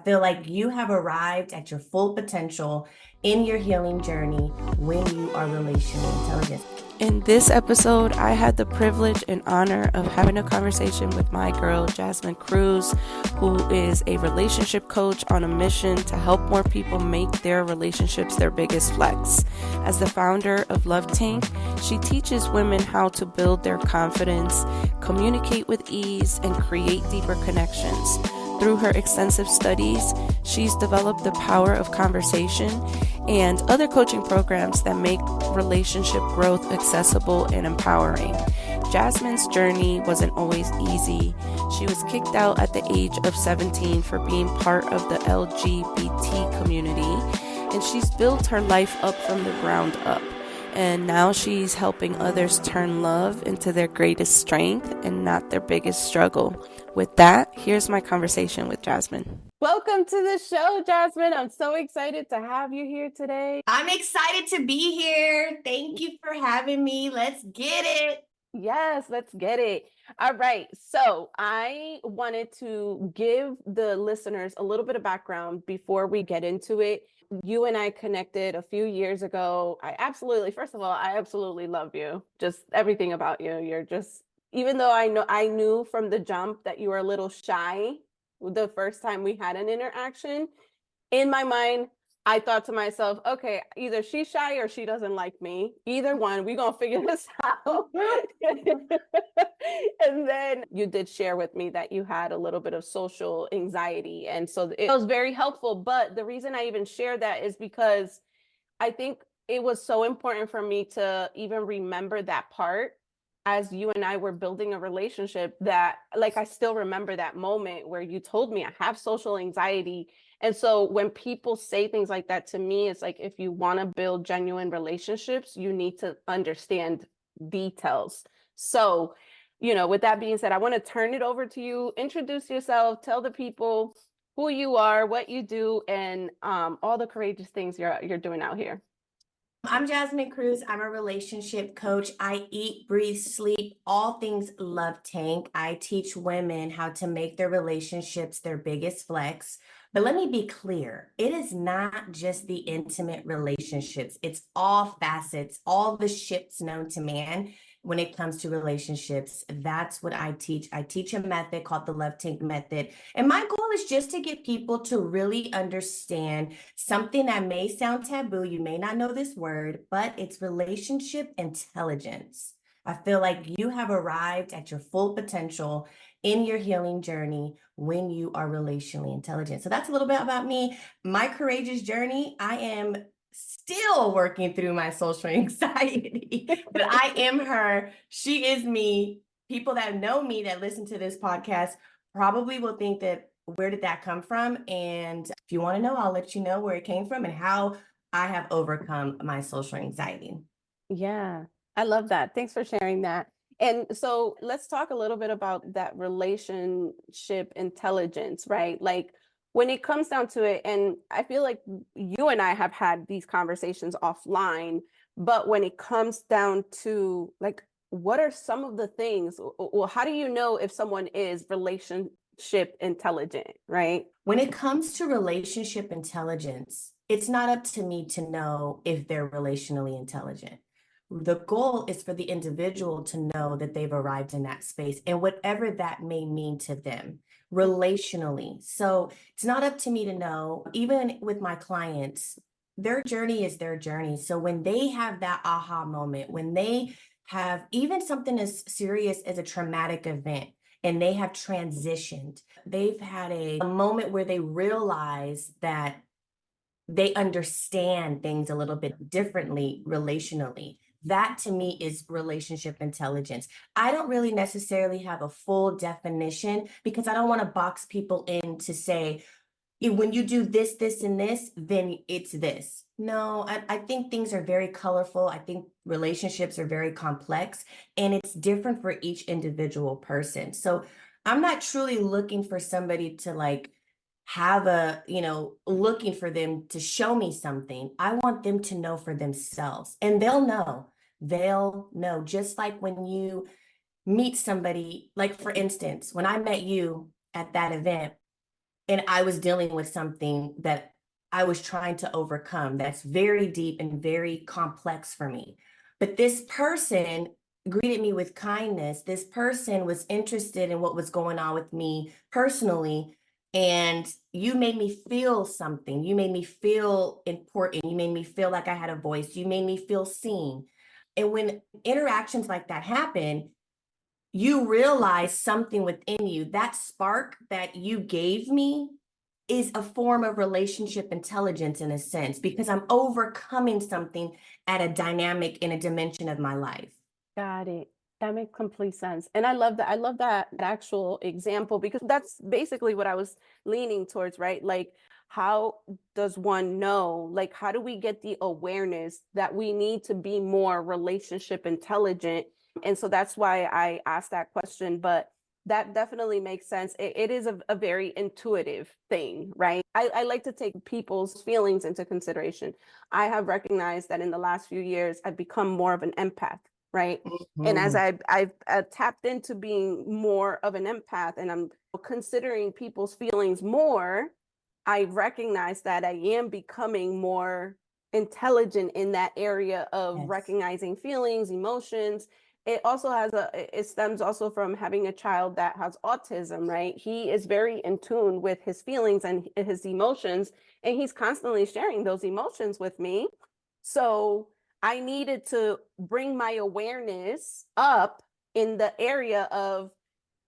feel like you have arrived at your full potential in your healing journey when you are relationally intelligent. In this episode, I had the privilege and honor of having a conversation with my girl, Jasmine Cruz, who is a relationship coach on a mission to help more people make their relationships their biggest flex. As the founder of Love Tank, she teaches women how to build their confidence, communicate with ease, and create deeper connections. Through her extensive studies, she's developed the power of conversation and other coaching programs that make relationship growth accessible and empowering. Jasmine's journey wasn't always easy. She was kicked out at the age of 17 for being part of the LGBT community, and she's built her life up from the ground up. And now she's helping others turn love into their greatest strength and not their biggest struggle. With that, here's my conversation with Jasmine. Welcome to the show, Jasmine. I'm so excited to have you here today. I'm excited to be here. Thank you for having me. Let's get it. Yes, let's get it. All right. So I wanted to give the listeners a little bit of background before we get into it. You and I connected a few years ago. First of all, I absolutely love you. Just everything about you. You're just, even though I knew from the jump that you were a little shy the first time we had an interaction, in my mind, I thought to myself, okay, either she's shy or she doesn't like me. Either one, we're going to figure this out. And then you did share with me that you had a little bit of social anxiety. And so it was very helpful. But the reason I even share that is because I think it was so important for me to even remember that part as you and I were building a relationship, that like I still remember that moment where you told me I have social anxiety. And so when people say things like that to me, it's like, if you want to build genuine relationships, you need to understand details. So, with that being said, I want to turn it over to you. Introduce yourself, tell the people who you are, what you do, and all the courageous things you're doing out here. I'm Jasmine Cruz. I'm a relationship coach. I eat, breathe, sleep, all things Love Tank. I teach women how to make their relationships their biggest flex. But let me be clear, it is not just the intimate relationships. It's all facets, all the ships known to man when it comes to relationships. That's what I teach. I teach a method called the Love Tank method. And my goal is just to get people to really understand something that may sound taboo. You may not know this word, but it's relationship intelligence. I feel like you have arrived at your full potential in your healing journey when you are relationally intelligent. So that's a little bit about me. My courageous journey. I am still working through my social anxiety, but I am her. She is me. People that know me, that listen to this podcast, probably will think that, where did that come from? And if you want to know, I'll let you know where it came from and how I have overcome my social anxiety. Yeah, I love that. Thanks for sharing that. And so let's talk a little bit about that relationship intelligence, right? Like when it comes down to it, and I feel like you and I have had these conversations offline, but when it comes down to like, what are some of the things, or how do you know if someone is relationship intelligent, right? When it comes to relationship intelligence, it's not up to me to know if they're relationally intelligent. The goal is for the individual to know that they've arrived in that space and whatever that may mean to them relationally. So it's not up to me to know. Even with my clients, their journey is their journey. So when they have that aha moment, when they have even something as serious as a traumatic event, and they have transitioned, they've had a moment where they realize that they understand things a little bit differently relationally. That to me is relationship intelligence. I don't really necessarily have a full definition because I don't want to box people in to say, when you do this, this, and this, then it's this. No, I think things are very colorful. I think relationships are very complex and it's different for each individual person. So I'm not truly looking for somebody to like have looking for them to show me something. I want them to know for themselves and they'll know. They'll know. Just like when you meet somebody, like for instance, when I met you at that event, and I was dealing with something that I was trying to overcome that's very deep and very complex for me. But this person greeted me with kindness. This person was interested in what was going on with me personally. And you made me feel something. You made me feel important. You made me feel like I had a voice. You made me feel seen. And when interactions like that happen, you realize something within you. That spark that you gave me is a form of relationship intelligence in a sense, because I'm overcoming something at a dynamic in a dimension of my life. Got it. That makes complete sense. And I love that. I love that actual example because that's basically what I was leaning towards, right? Like, how does one know? Like, how do we get the awareness that we need to be more relationship intelligent? And so that's why I asked that question. But that definitely makes sense. It is a very intuitive thing, right? I like to take people's feelings into consideration. I have recognized that in the last few years, I've become more of an empath, right? And as Mhm. I've tapped into being more of an empath and I'm considering people's feelings more, I recognize that I am becoming more intelligent in that area of Yes. recognizing feelings, emotions. It also it stems also from having a child that has autism, right? He is very in tune with his feelings and his emotions, and he's constantly sharing those emotions with me. So I needed to bring my awareness up in the area of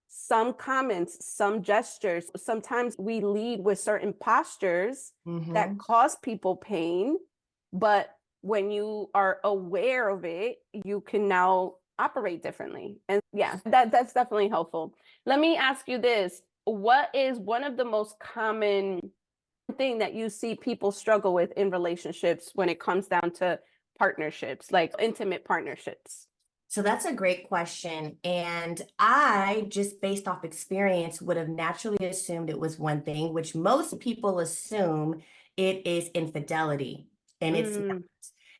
some comments, some gestures. Sometimes we lead with certain postures that Mhm. cause people pain, but when you are aware of it, you can now operate differently. And yeah, that's definitely helpful. Let me ask you this. What is one of the most common thing that you see people struggle with in relationships when it comes down to partnerships, like intimate partnerships? So that's a great question. And I, just based off experience, would have naturally assumed it was one thing, which most people assume it is infidelity. And it's not. Mm,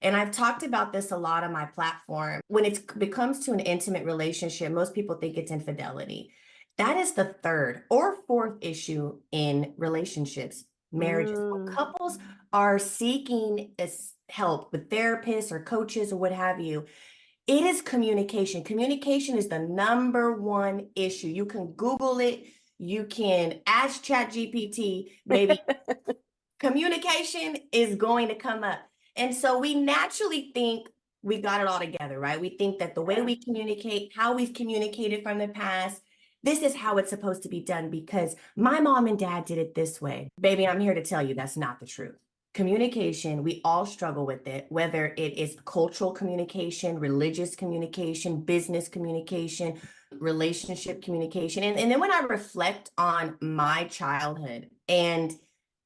And I've talked about this a lot on my platform. When it becomes to an intimate relationship, most people think it's infidelity. That is the third or fourth issue in relationships, marriages. When mm. couples are seeking help with therapists or coaches or what have you, it is communication. Communication is the number one issue. You can Google it. You can ask ChatGPT, baby. Communication is going to come up. And so we naturally think we got it all together, right? We think that the way Yeah. we communicate, how we've communicated from the past, this is how it's supposed to be done because my mom and dad did it this way. Baby, I'm here to tell you that's not the truth. Communication, we all struggle with it, whether it is cultural communication, religious communication, business communication, relationship communication. And then when I reflect on my childhood and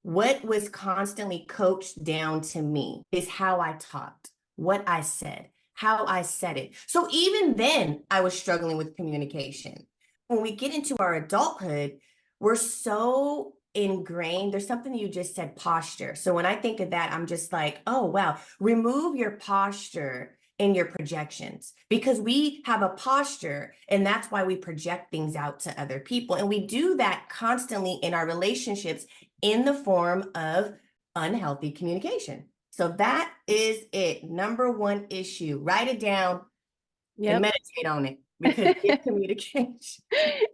what was constantly coached down to me is how I talked, what I said, how I said it. So even then, I was struggling with communication. When we get into our adulthood, we're so ingrained. There's something you just said, posture. So when I think of that, I'm just like, oh, wow, remove your posture in your projections because we have a posture and that's why we project things out to other people. And we do that constantly in our relationships in the form of unhealthy communication. So that is it. Number one issue. Write it down and Yep. meditate on it because it's communication.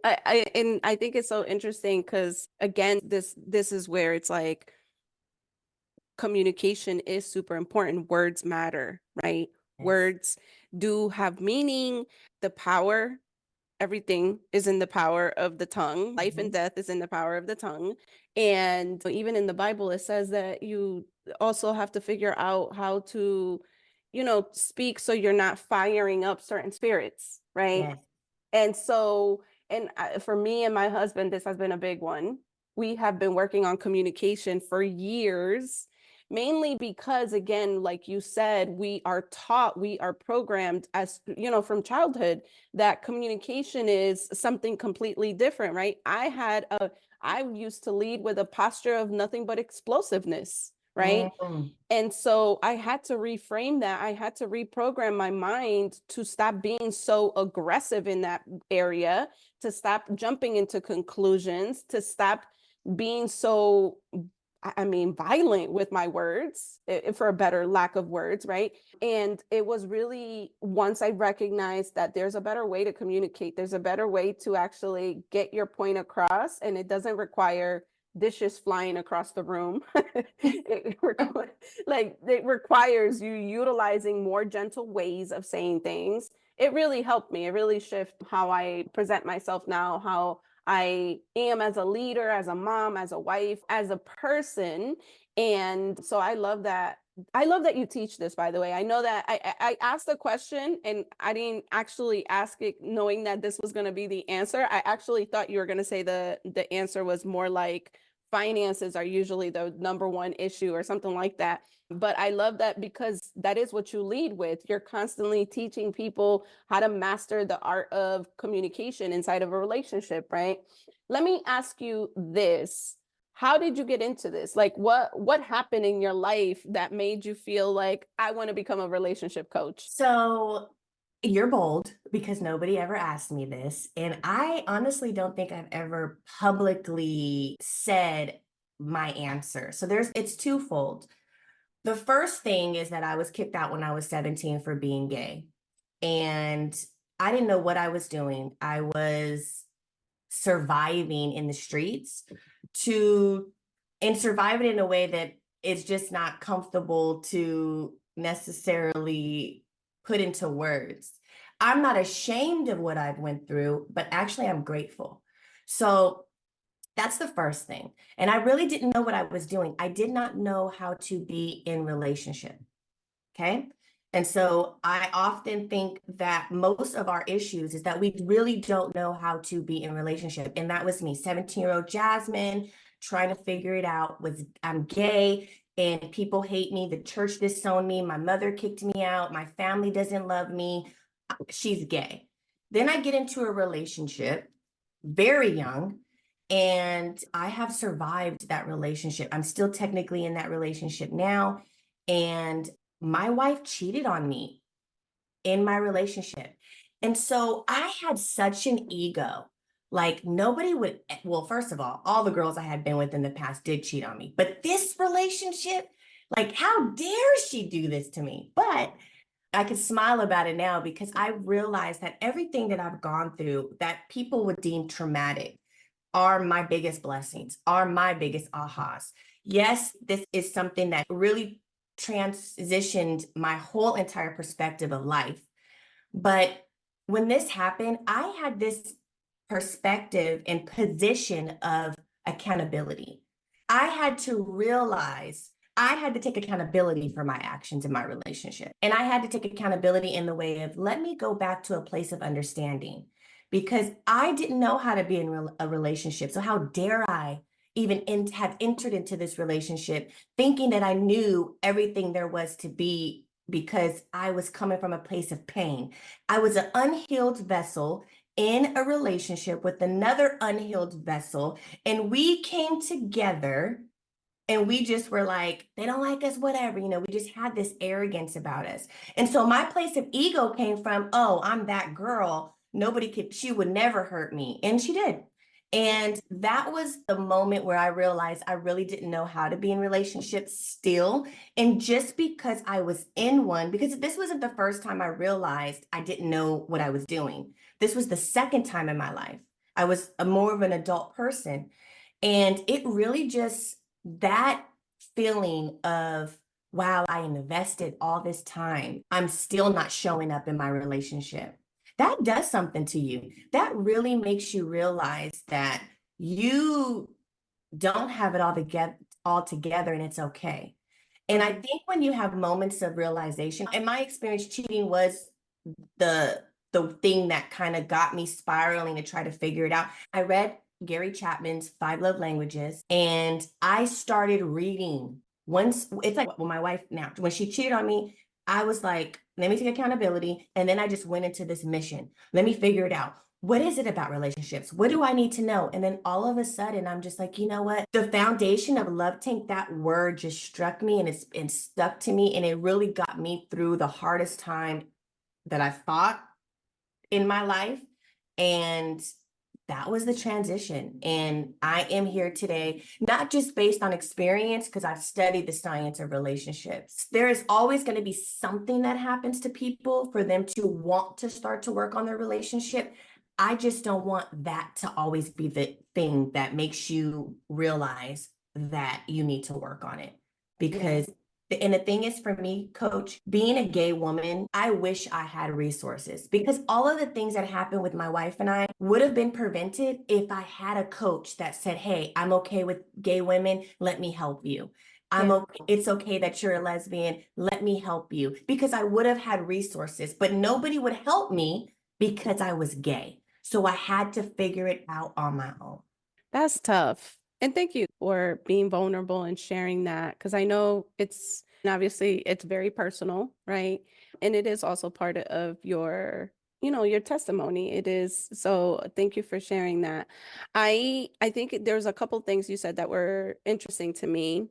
And I think it's so interesting because again, this is where it's like communication is super important. Words matter, right? Yes. Words do have meaning, the power. Everything is in the power of the tongue. Life and Mhm. death is in the power of the tongue. And even in the Bible, it says that you also have to figure out how to, speak so you're not firing up certain spirits, right? Yes. And so, for me and my husband, this has been a big one. We have been working on communication for years, mainly because, again, like you said, we are taught, we are programmed as, from childhood that communication is something completely different, right? I used to lead with a posture of nothing but explosiveness, right? Mhm. And so I had to reframe that. I had to reprogram my mind to stop being so aggressive in that area, to stop jumping into conclusions, to stop being so, I mean, violent with my words, for a better lack of words, right? And it was really once I recognized that there's a better way to communicate, there's a better way to actually get your point across, and it doesn't require dishes flying across the room. It requires you utilizing more gentle ways of saying things. It really helped me. It really shifted how I present myself now, how I am as a leader, as a mom, as a wife, as a person. And so I love that. I love that you teach this, by the way. I know that I asked a question and I didn't actually ask it knowing that this was going to be the answer. I actually thought you were going to say the answer was more like finances are usually the number one issue or something like that. But I love that because that is what you lead with. You're constantly teaching people how to master the art of communication inside of a relationship, right? Let me ask you this. How did you get into this? Like what happened in your life that made you feel like I want to become a relationship coach? So you're bold because nobody ever asked me this. And I honestly don't think I've ever publicly said my answer. So it's twofold. The first thing is that I was kicked out when I was 17 for being gay. And I didn't know what I was doing. I was surviving in the streets to and surviving in a way that is just not comfortable to necessarily put into words. I'm not ashamed of what I've went through, but actually I'm grateful. So that's the first thing. And I really didn't know what I was doing. I did not know how to be in relationship. Okay. And so I often think that most of our issues is that we really don't know how to be in relationship. And that was me, 17-year-old Jasmine, trying to figure it out. I'm gay and people hate me. The church disowned me. My mother kicked me out. My family doesn't love me. She's gay. Then I get into a relationship very young, and I have survived that relationship. I'm still technically in that relationship now. And my wife cheated on me in my relationship. And so I had such an ego. Like nobody would, well, first of all the girls I had been with in the past did cheat on me. But this relationship, like, how dare she do this to me? But I could smile about it now because I realized that everything that I've gone through that people would deem traumatic are my biggest blessings, are my biggest ahas. Yes, this is something that really transitioned my whole entire perspective of life. But when this happened, I had this perspective and position of accountability. I had to realize I had to take accountability for my actions in my relationship. And I had to take accountability in the way of let me go back to a place of understanding because I didn't know how to be in a relationship. So how dare I even have entered into this relationship thinking that I knew everything there was to be because I was coming from a place of pain. I was an unhealed vessel in a relationship with another unhealed vessel, and we came together and we just were like, they don't like us, whatever, we just had this arrogance about us. And so my place of ego came from, oh, I'm that girl. She would never hurt me. And she did. And that was the moment where I realized I really didn't know how to be in relationships still. And just because I was in one, because this wasn't the first time I realized I didn't know what I was doing. This was the second time in my life. I was more of an adult person. And it really just, that feeling of, wow, I invested all this time. I'm still not showing up in my relationship. That does something to you. That really makes you realize that you don't have it all together and it's okay. And I think when you have moments of realization, in my experience, cheating was the thing that kind of got me spiraling to try to figure it out. I read Gary Chapman's 5 Love Languages, and I started reading. Once it's like, well, my wife now, when she cheated on me, I was like, let me take accountability. And then I just went into this mission. Let me figure it out. What is it about relationships? What do I need to know? And then all of a sudden, I'm just like, you know what? The foundation of love tank, that word just struck me and it's been stuck to me. And it really got me through the hardest time that I thought in my life. And that was the transition. And I am here today, not just based on experience, because I've studied the science of relationships. There is always going to be something that happens to people for them to want to start to work on their relationship. I just don't want that to always be the thing that makes you realize that you need to work on it. Because and the thing is, for me, coach, being a gay woman, I wish I had resources because all of the things that happened with my wife and I would have been prevented if I had a coach that said, hey, I'm okay with gay women. Let me help you. I'm okay. It's okay that you're a lesbian. Let me help you, because I would have had resources, but nobody would help me because I was gay. So I had to figure it out on my own. That's tough. And thank you for being vulnerable and sharing that, because I know it's obviously it's very personal, right? And it is also part of your, your testimony. It is. So thank you for sharing that. I think there's a couple things you said that were interesting to me.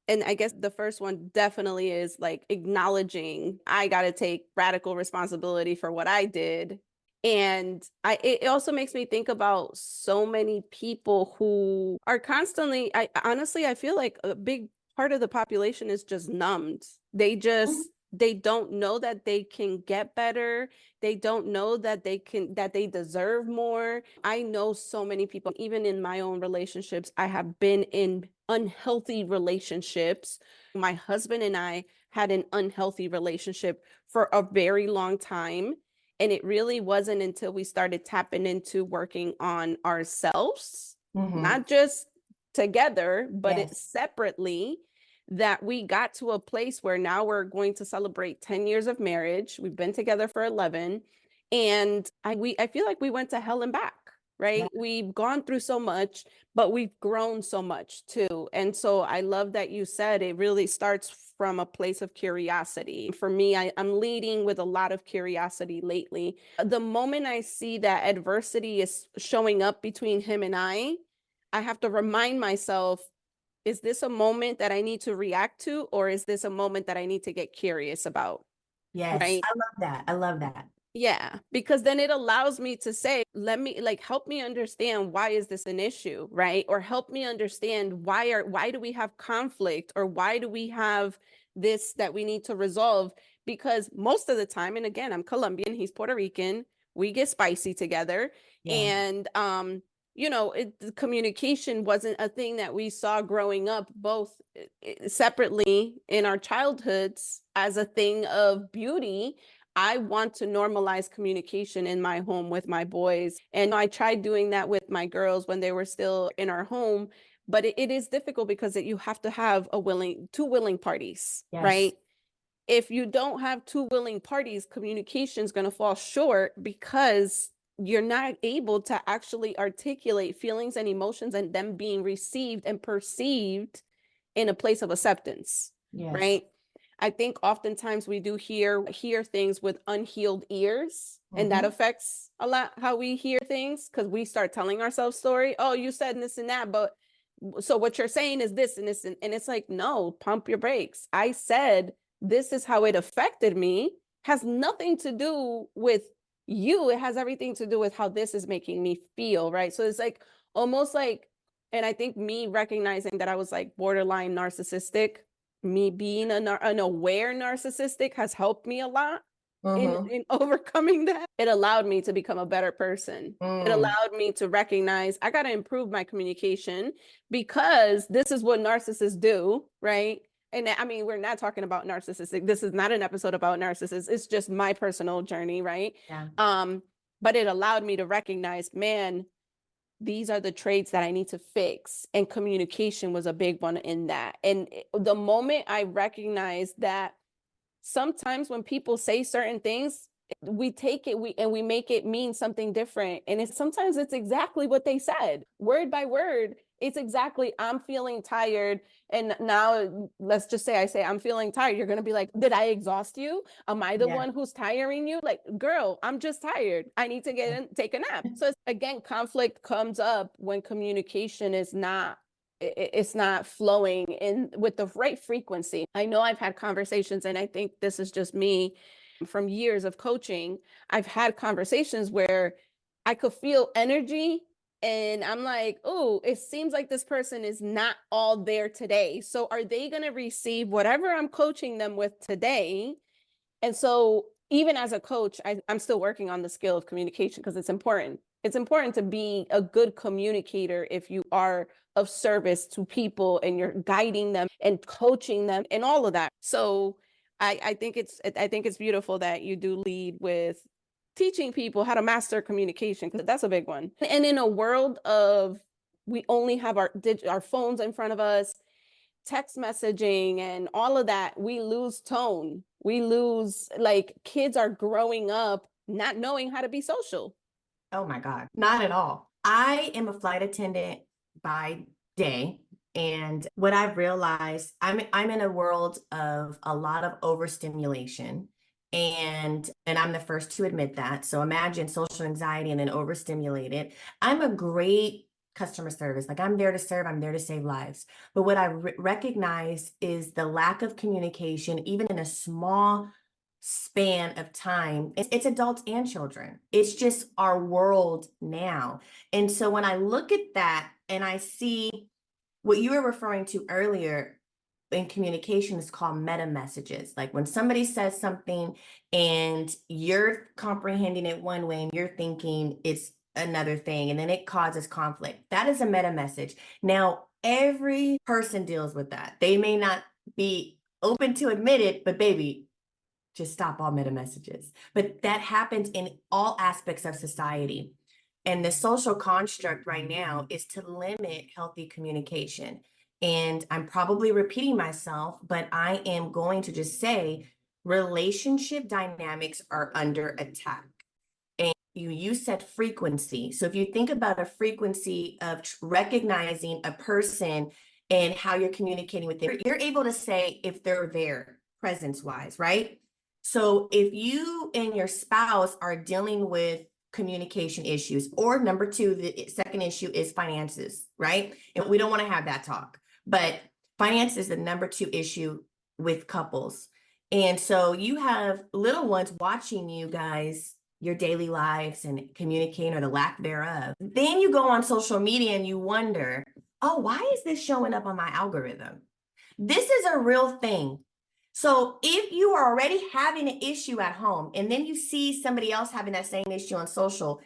And I guess the first one definitely is like acknowledging I got to take radical responsibility for what I did. And it also makes me think about so many people who are constantly, I honestly, I feel like a big part of the population is just numbed. They don't know that they can get better. They don't know that that they deserve more. I know so many people, even in my own relationships, I have been in unhealthy relationships. My husband and I had an unhealthy relationship for a very long time. And it really wasn't until we started tapping into working on ourselves, not just together, but it Yes. separately, that we got to a place where now we're going to celebrate 10 years of marriage. We've been together for 11. And I feel like we went to hell and back, Yeah. right? We've gone through so much, but we've grown so much too. And so I love that you said it really starts from a place of curiosity. For me, I'm leading with a lot of curiosity lately. The moment I see that adversity is showing up between him and I have to remind myself, is this a moment that I need to react to, or is this a moment that I need to get curious about? Yes. Right. I love that. I love that. Yeah, because then it allows me to say, let me like help me understand why is this an issue, right? Or help me understand why do we have conflict, or why do we have this that we need to resolve? Because most of the time, and again, I'm Colombian, he's Puerto Rican, we get spicy together. Yeah. And the communication wasn't a thing that we saw growing up, both separately in our childhoods as a thing of beauty. I want to normalize communication in my home with my boys. And I tried doing that with my girls when they were still in our home, but it is difficult because you have to have two willing parties, Yes. right? If you don't have two willing parties, communication is going to fall short because you're not able to actually articulate feelings and emotions and them being received and perceived in a place of acceptance, Yes. right? I think oftentimes we do hear things with unhealed ears, and that Mm-hmm. affects a lot how we hear things because we start telling ourselves story. Oh, you said this and that, but so what you're saying is this and this, and it's like, no, pump your brakes. I said this is how it affected me. Has nothing to do with you. It has everything to do with how this is making me feel, right? So it's like almost like, and I think me recognizing that I was like borderline narcissistic, me being an aware narcissistic has helped me a lot Mm-hmm. in overcoming that. It allowed me to become a better person. It Mm. allowed me to recognize I got to improve my communication because this is what narcissists do, right? And I mean, we're not talking about narcissistic. This is not an episode about narcissists. It's just my personal journey, right? Yeah. But it allowed me to recognize, man, these are the traits that I need to fix. And communication was a big one in that. And the moment I recognized that sometimes when people say certain things, we take it we make it mean something different, and sometimes it's exactly what they said word by word. It's exactly, I'm feeling tired, and now let's just say I say I'm feeling tired, you're going to be like, did I exhaust you? Am I the Yeah. one who's tiring you? Like, girl, I'm just tired, I need to take a nap. So again, conflict comes up when communication is not, it's not flowing in with the right frequency. I know I've had conversations, and I think this is just me from years of coaching. I've had conversations where I could feel energy, And I'm like, oh, it seems like this person is not all there today. So are they going to receive whatever I'm coaching them with today? And so even as a coach, I'm still working on the skill of communication because it's important. It's important to be a good communicator if you are of service to people and you're guiding them and coaching them and all of that. So I think it's beautiful that you do lead with teaching people how to master communication, because that's a big one. And in a world of, we only have our phones in front of us, text messaging and all of that, we lose tone. We lose, like, kids are growing up not knowing how to be social. Oh my God, not at all. I am a flight attendant by day. And what I've realized, I'm in a world of a lot of overstimulation. And I'm the first to admit that. So imagine social anxiety and then overstimulated. I'm a great customer service. Like, I'm there to serve, I'm there to save lives. But what I recognize is the lack of communication, even in a small span of time. It's adults and children. It's just our world now. And so when I look at that and I see what you were referring to earlier in communication is called meta messages. Like when somebody says something and you're comprehending it one way and you're thinking it's another thing, and then it causes conflict. That is a meta message. Now, every person deals with that. They may not be open to admit it, but baby, just stop all meta messages. But that happens in all aspects of society. And the social construct right now is to limit healthy communication. And I'm probably repeating myself, but I am going to just say relationship dynamics are under attack. And you said frequency. So if you think about a frequency of recognizing a person and how you're communicating with them, you're able to say if they're there presence wise, right? So if you and your spouse are dealing with communication issues, or number two, the second issue is finances, right? And we don't want to have that talk, but finance is the number two issue with couples. And so you have little ones watching you guys, your daily lives and communicating or the lack thereof. Then you go on social media and you wonder, oh, why is this showing up on my algorithm? This is a real thing. So if you are already having an issue at home and then you see somebody else having that same issue on social,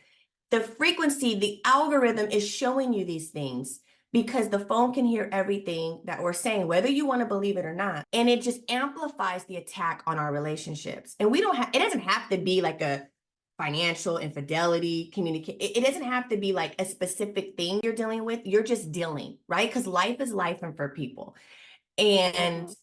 the frequency, the algorithm is showing you these things because the phone can hear everything that we're saying, whether you want to believe it or not. And it just amplifies the attack on our relationships. And we don't have, it doesn't have to be like a financial infidelity, communicate. It doesn't have to be like a specific thing you're dealing with. You're just dealing, right? Because life is life and for people. And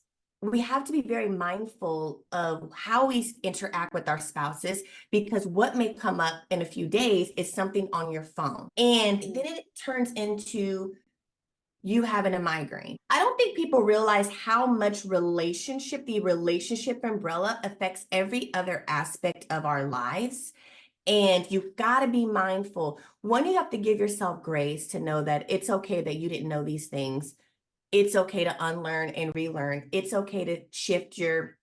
we have to be very mindful of how we interact with our spouses, because what may come up in a few days is something on your phone. And then it turns into you having a migraine. I don't think people realize how much the relationship umbrella affects every other aspect of our lives. And you've got to be mindful. One, you have to give yourself grace to know that it's okay that you didn't know these things. It's okay to unlearn and relearn. It's okay to shift your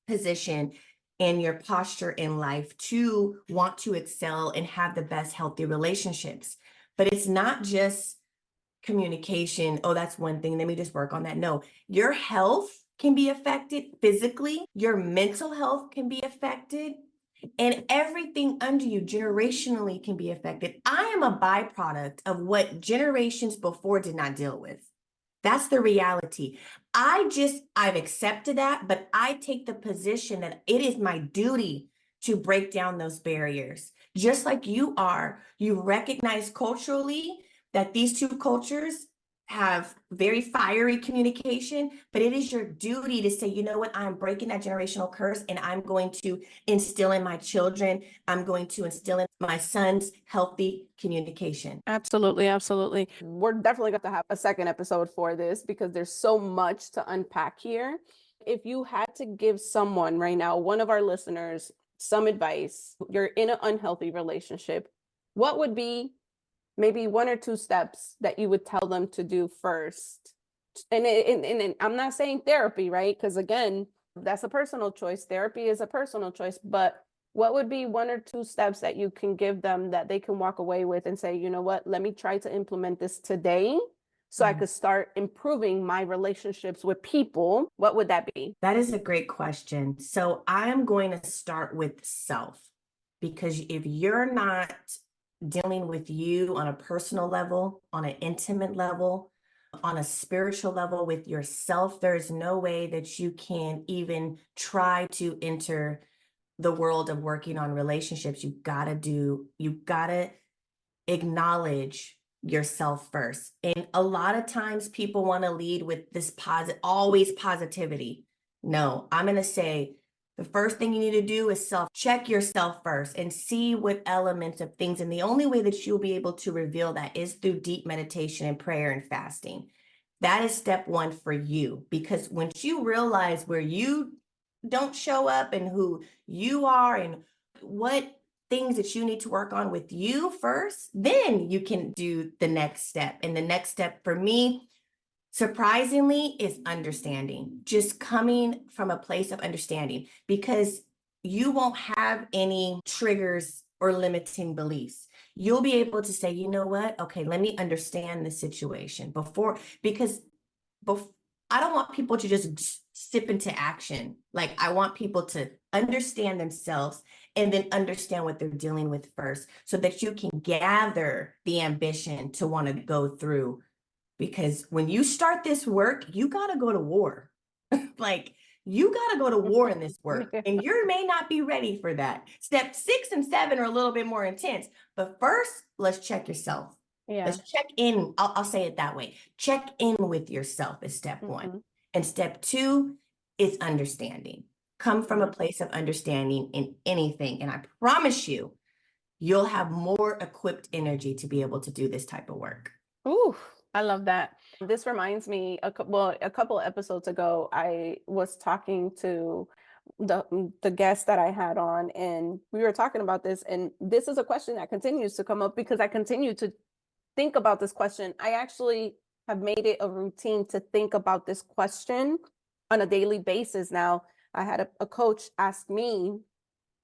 position and your posture in life to want to excel and have the best healthy relationships. But it's not just communication. Oh, that's one thing. Let me just work on that. No, your health can be affected physically. Your mental health can be affected. And everything under you generationally can be affected. I am a byproduct of what generations before did not deal with. That's the reality. I've accepted that, but I take the position that it is my duty to break down those barriers. Just like you are, you recognize culturally that these two cultures have very fiery communication, but it is your duty to say, you know what, I'm breaking that generational curse and I'm going to instill in my children, I'm going to instill in my sons healthy communication. Absolutely, absolutely. We're definitely going to have a second episode for this because there's so much to unpack here. If you had to give someone right now, one of our listeners, some advice, you're in an unhealthy relationship, what would be maybe one or two steps that you would tell them to do first? And I'm not saying therapy, right? Because again, that's a personal choice. Therapy is a personal choice, but what would be 1 or 2 steps that you can give them that they can walk away with and say, you know what, let me try to implement this today so I could start improving my relationships with people? What would that be? That is a great question. So I'm going to start with self, because if you're not dealing with you on a personal level, on an intimate level, on a spiritual level with yourself, there's no way that you can even try to enter the world of working on relationships. You gotta acknowledge yourself first. And a lot of times people want to lead with this always positivity. No, I'm going to say the first thing you need to do is check yourself first and see what elements of things. And the only way that you'll be able to reveal that is through deep meditation and prayer and fasting. That is step one for you, because once you realize where you don't show up and who you are and what things that you need to work on with you first, then you can do the next step. And the next step for me, surprisingly, is understanding, just coming from a place of understanding, because you won't have any triggers or limiting beliefs. You'll be able to say, you know what? Okay, let me understand the situation because I don't want people to just step into action. Like, I want people to understand themselves and then understand what they're dealing with first, so that you can gather the ambition to want to go through. Because when you start this work, you got to go to war. Like, you got to go to war in this work, and you may not be ready for that. Step 6 and 7 are a little bit more intense, but first, let's check yourself. Yeah. Let's check in. I'll say it that way. Check in with yourself is step 1. And step 2 is understanding. Come from a place of understanding in anything. And I promise you, you'll have more equipped energy to be able to do this type of work. Ooh, I love that. This reminds me, a couple episodes ago, I was talking to the guest that I had on, and we were talking about this. And this is a question that continues to come up because I continue to think about this question. I actually have made it a routine to think about this question on a daily basis now. I had a coach ask me,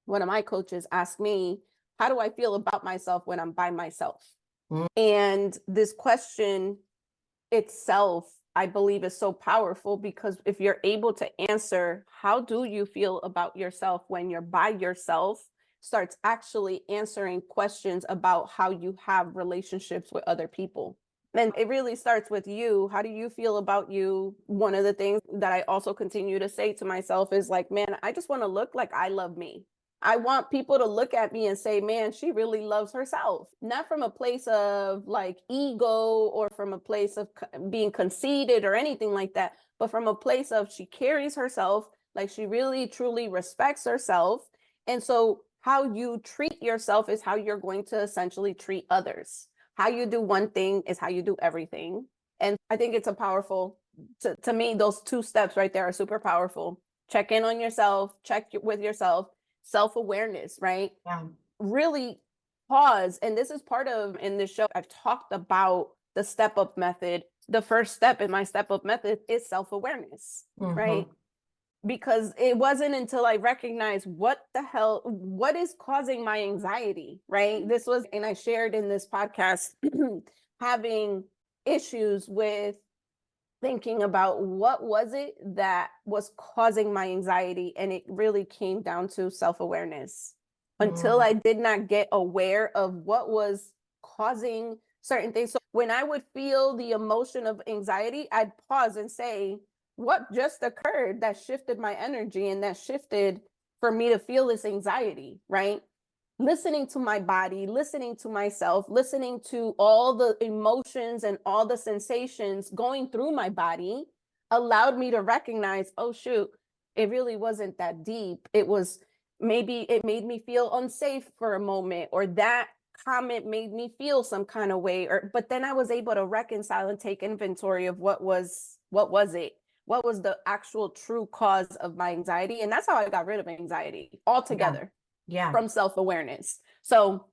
one of my coaches asked me, how do I feel about myself when I'm by myself? And this question itself, I believe, is so powerful, because if you're able to answer, how do you feel about yourself when you're by yourself, starts actually answering questions about how you have relationships with other people. And it really starts with you. How do you feel about you? One of the things that I also continue to say to myself is like, man, I just want to look like I love me. I want people to look at me and say, man, she really loves herself. Not from a place of like ego or from a place of being conceited or anything like that, but from a place of she carries herself like she really truly respects herself. And so how you treat yourself is how you're going to essentially treat others. How you do one thing is how you do everything. And I think it's a powerful, to me, those 2 steps right there are super powerful. Check in on yourself, check with yourself, self-awareness, right? Yeah. Really pause. And this is part of, in this show, I've talked about the step-up method. The first step in my step-up method is self-awareness, right? Because it wasn't until I recognized what is causing my anxiety, right? And I shared in this podcast, having issues with thinking about what was it that was causing my anxiety. And it really came down to self-awareness. Until I did not get aware of what was causing certain things. So when I would feel the emotion of anxiety, I'd pause and say, what just occurred that shifted my energy and that shifted for me to feel this anxiety, right? Listening to my body, listening to myself, listening to all the emotions and all the sensations going through my body allowed me to recognize, oh, shoot, it really wasn't that deep. Maybe it made me feel unsafe for a moment, or that comment made me feel some kind of way, but then I was able to reconcile and take inventory of what was it? What was the actual true cause of my anxiety? And that's how I got rid of anxiety altogether. Yeah. From self-awareness. So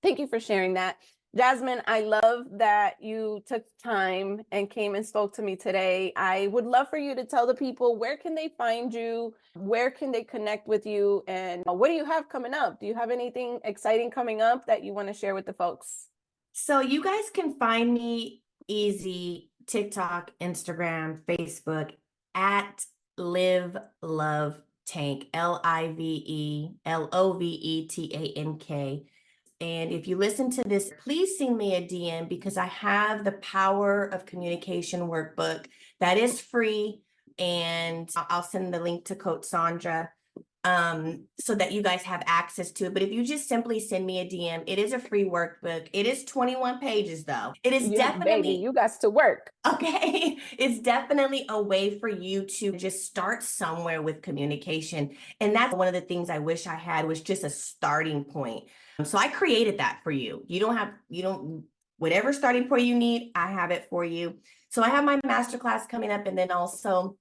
thank you for sharing that. Jasmine, I love that you took time and came and spoke to me today. I would love for you to tell the people, where can they find you? Where can they connect with you? And what do you have coming up? Do you have anything exciting coming up that you want to share with the folks? So you guys can find me easy TikTok, Instagram, Facebook at Live Love Tank, LiveLoveTank. And if you listen to this, please send me a DM because I have the Power of Communication workbook that is free. And I'll send the link to Coach Sandra so that you guys have access to it. But if you just simply send me a DM, it is a free workbook. It is 21 pages though. It is Baby, you got to work. Okay. It's definitely a way for you to just start somewhere with communication. And that's one of the things I wish I had, was just a starting point. So I created that for you. Whatever starting point you need, I have it for you. So I have my masterclass coming up. And then also,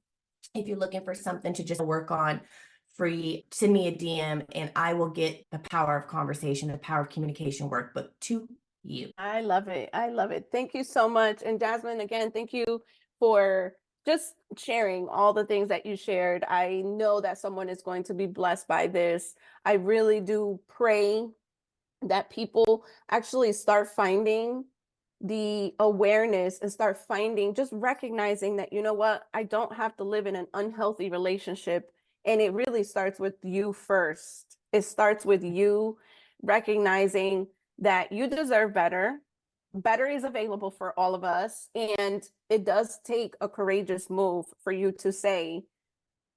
if you're looking for something to just work on free, send me a DM and I will get the Power of Conversation, the Power of Communication workbook to you. I love it. I love it. Thank you so much. And Jasmine, again, thank you for just sharing all the things that you shared. I know that someone is going to be blessed by this. I really do pray that people actually start finding the awareness and start finding, just recognizing that, you know what, I don't have to live in an unhealthy relationship. And it really starts with you first. It starts with you recognizing that you deserve better. Better is available for all of us. And it does take a courageous move for you to say,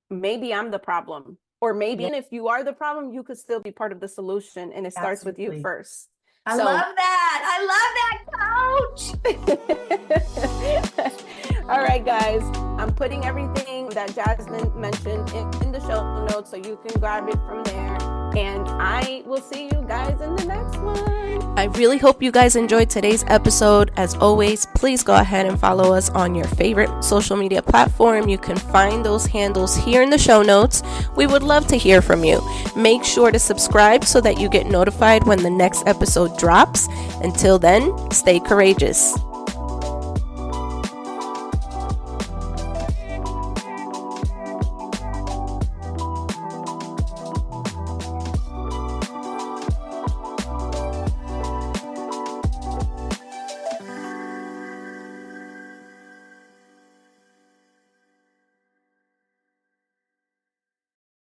maybe I'm the problem. Or maybe, and if you are the problem, you could still be part of the solution. And it starts with you first. I love that. Coach. All right, guys. I'm putting everything that Jasmine mentioned in the show notes so you can grab it from there. And I will see you guys in the next one. I really hope you guys enjoyed today's episode. As always, please go ahead and follow us on your favorite social media platform. You can find those handles here in the show notes. We would love to hear from you. Make sure to subscribe so that you get notified when the next episode drops. Until then, stay courageous.